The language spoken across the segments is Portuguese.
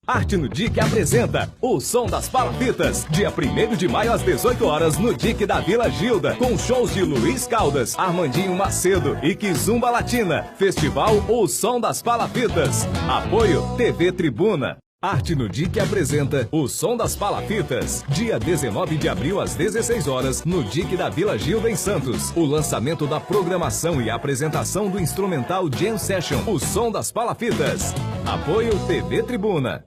Arte no DIC apresenta o Som das Palafitas, dia 1º de maio às 18 horas no DIC da Vila Gilda, com shows de Luiz Caldas, Armandinho Macedo e Kizumba Latina. Festival O Som das Palafitas. Apoio TV Tribuna. Arte no DIC apresenta o Som das Palafitas, dia 19 de abril às 16 horas no DIC da Vila Gilda em Santos. O lançamento da programação e a apresentação do instrumental Jam Session, o Som das Palafitas. Apoio TV Tribuna.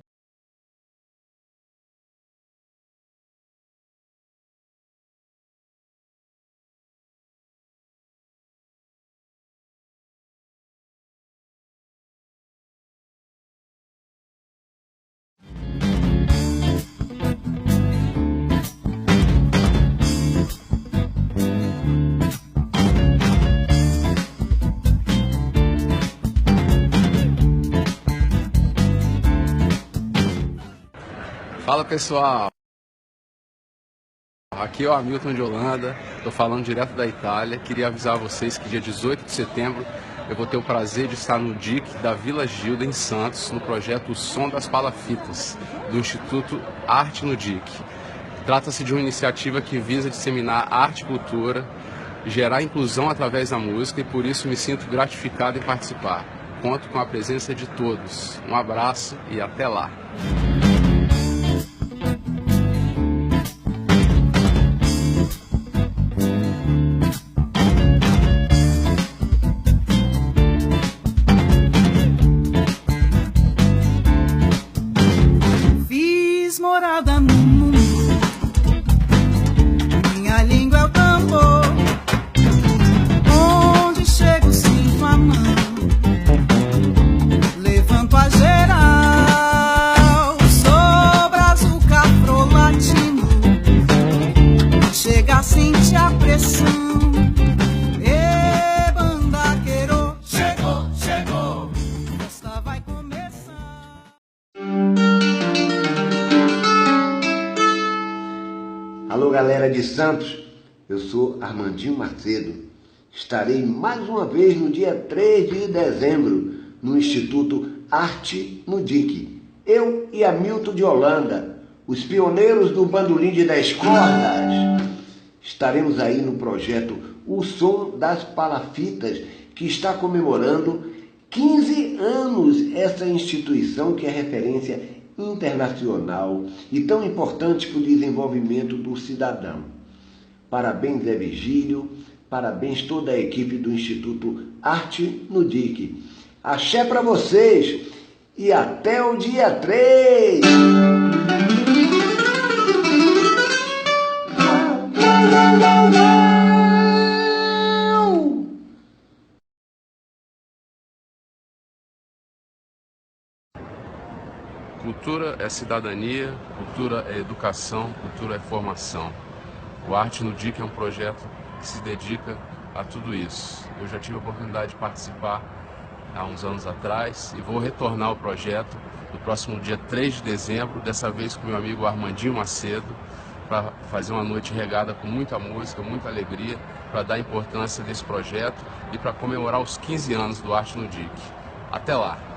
Fala pessoal, aqui é o Hamilton de Holanda, estou falando direto da Itália. Queria avisar vocês que dia 18 de setembro eu vou ter o prazer de estar no DIC da Vila Gilda em Santos, no projeto O Som das Palafitas, do Instituto Arte no DIC. Trata-se de uma iniciativa que visa disseminar arte e cultura, gerar inclusão através da música, e por isso me sinto gratificado em participar. Conto com a presença de todos. Um abraço e até lá! Morada no mundo, minha língua é o tambor, onde chego sinto a mão, levanto a geral, sobre azul cafro-latino, chega a sentir a pressão. E bandaqueiro, chegou, a festa vai começar. Alô galera de Santos, eu sou Armandinho Macedo. Estarei mais uma vez no dia 3 de dezembro no Instituto Arte no DIC. Eu e Hamilton de Holanda, os pioneiros do bandolim de 10 cordas. Estaremos aí no projeto O Som das Palafitas, que está comemorando 15 anos. Essa instituição que é referência internacional e tão importante para o desenvolvimento do cidadão. Parabéns, Zé Virgílio, parabéns toda a equipe do Instituto Arte no DIC. Axé para vocês e até o dia 3! Cultura é cidadania, cultura é educação, cultura é formação. O Arte no DIC é um projeto que se dedica a tudo isso. Eu já tive a oportunidade de participar há uns anos atrás e vou retornar ao projeto no próximo dia 3 de dezembro, dessa vez com meu amigo Armandinho Macedo, para fazer uma noite regada com muita música, muita alegria, para dar importância desse projeto e para comemorar os 15 anos do Arte no DIC. Até lá!